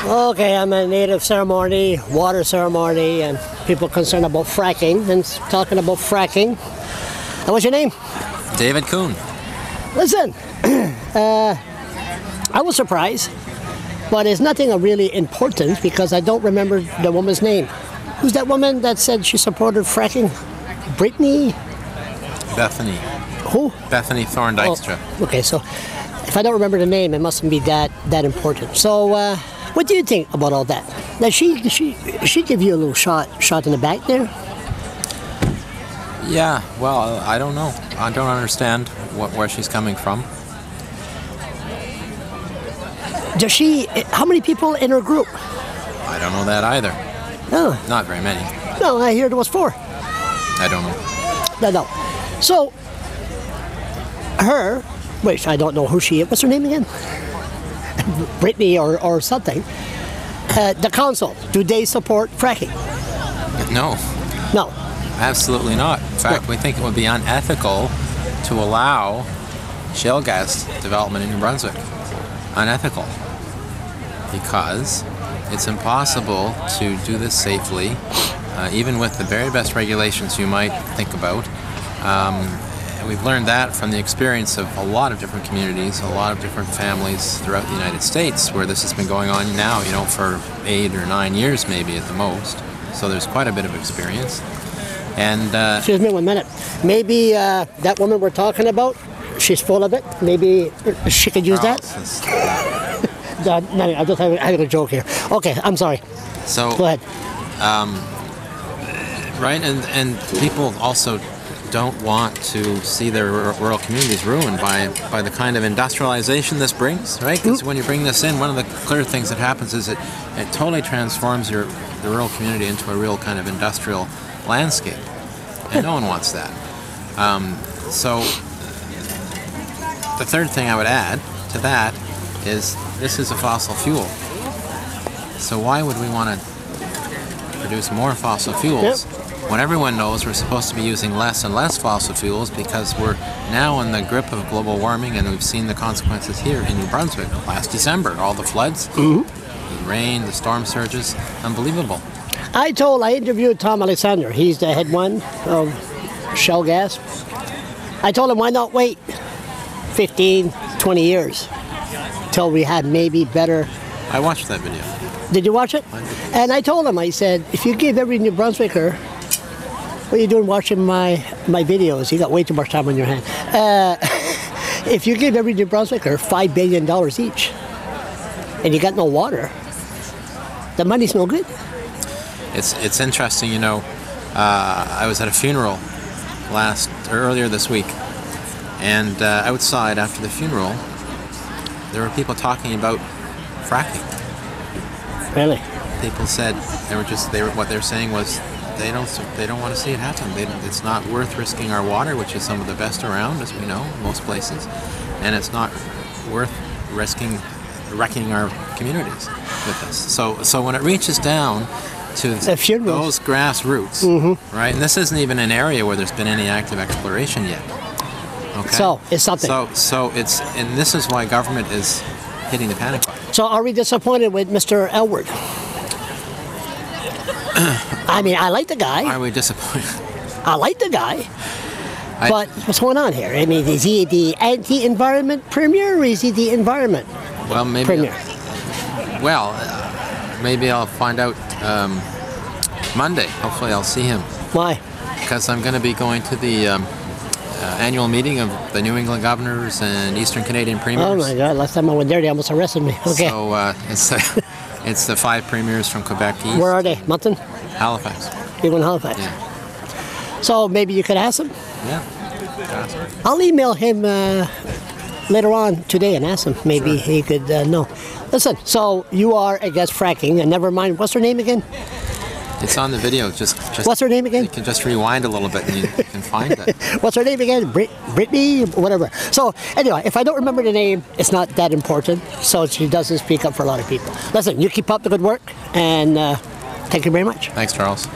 Okay, I'm a native ceremony, water ceremony, and people concerned about fracking, and talking about fracking. And what's your name? David Coon. Listen, I was surprised, but it's nothing really important because I don't remember the woman's name. Who's that woman that said she supported fracking? Brittany? Bethany. Who? Bethany Thorne Dykstra. Oh, okay, so if I don't remember the name, it mustn't be that important. So, what do you think about all that? Now, she give you a little shot in the back there? Yeah, well, I don't know. I don't understand where she's coming from. Does she? How many people in her group? I don't know that either. No. Not very many. No, I hear there was 4. I don't know. No. So, her, which I don't know who she is. What's her name again? Brittany or something. The council, do they support fracking? No. No. Absolutely not. In fact, we think it would be unethical to allow shale gas development in New Brunswick. Unethical. Because it's impossible to do this safely, even with the very best regulations you might think about. We've learned that from the experience of a lot of different communities, a lot of different families throughout the United States, where this has been going on now, for 8 or 9 years maybe at the most. So there's quite a bit of experience. And excuse me 1 minute. Maybe that woman we're talking about, she's full of it. Maybe she could use that. No, I'm just having a joke here. Okay, I'm sorry. So go ahead. Right, and people also don't want to see their rural communities ruined by the kind of industrialization this brings, right? Because when you bring this in, one of the clear things that happens is it totally transforms the rural community into a real kind of industrial landscape, and no one wants that. So the third thing I would add to that is this is a fossil fuel. So why would we want to produce more fossil fuels when everyone knows we're supposed to be using less and less fossil fuels, because we're now in the grip of global warming, and we've seen the consequences here in New Brunswick last December. All the floods, the rain, the storm surges, unbelievable. I interviewed Tom Alexander. He's the head one of shale gas. I told him, why not wait 15, 20 years till we had maybe better... I watched that video. Did you watch it? And I told him, I said, if you give every New Brunswicker, what are you doing watching my videos? You got way too much time on your hand. If you give every New Brunswicker $5 billion each, and you got no water, the money's no good. It's interesting, I was at a funeral earlier this week, and outside after the funeral, there were people talking about fracking. Really? People said what they're saying was they don't want to see it happen. It's not worth risking our water, which is some of the best around, as we know, most places, and it's not worth wrecking our communities with this. So when it reaches down to those grassroots, right? And this isn't even an area where there's been any active exploration yet. Okay. So it's something. So and this is why government is hitting the panic button. So are we disappointed with Mr. Elwood? I mean, I like the guy. Are we disappointed? I like the guy. But what's going on here? I mean, is he the anti-environment premier, or is he the environment premier? Maybe I'll find out Monday. Hopefully I'll see him. Why? Because I'm going to be going to the annual meeting of the New England governors and Eastern Canadian premiers. Oh my God, last time I went there, they almost arrested me. Okay. So it's the 5 premiers from Quebec East. Where are they? Moncton? Halifax. You're going to Halifax? Yeah. So maybe you could ask him? Yeah. Ask him. I'll email him later on today and ask him. Maybe he could know. Listen, so you are against fracking, and never mind, what's her name again? It's on the video. Just what's her name again? You can just rewind a little bit and you can find it. What's her name again? Brittany? Whatever. So anyway, if I don't remember the name, it's not that important. So she doesn't speak up for a lot of people. Listen, you keep up the good work, and thank you very much. Thanks, Charles.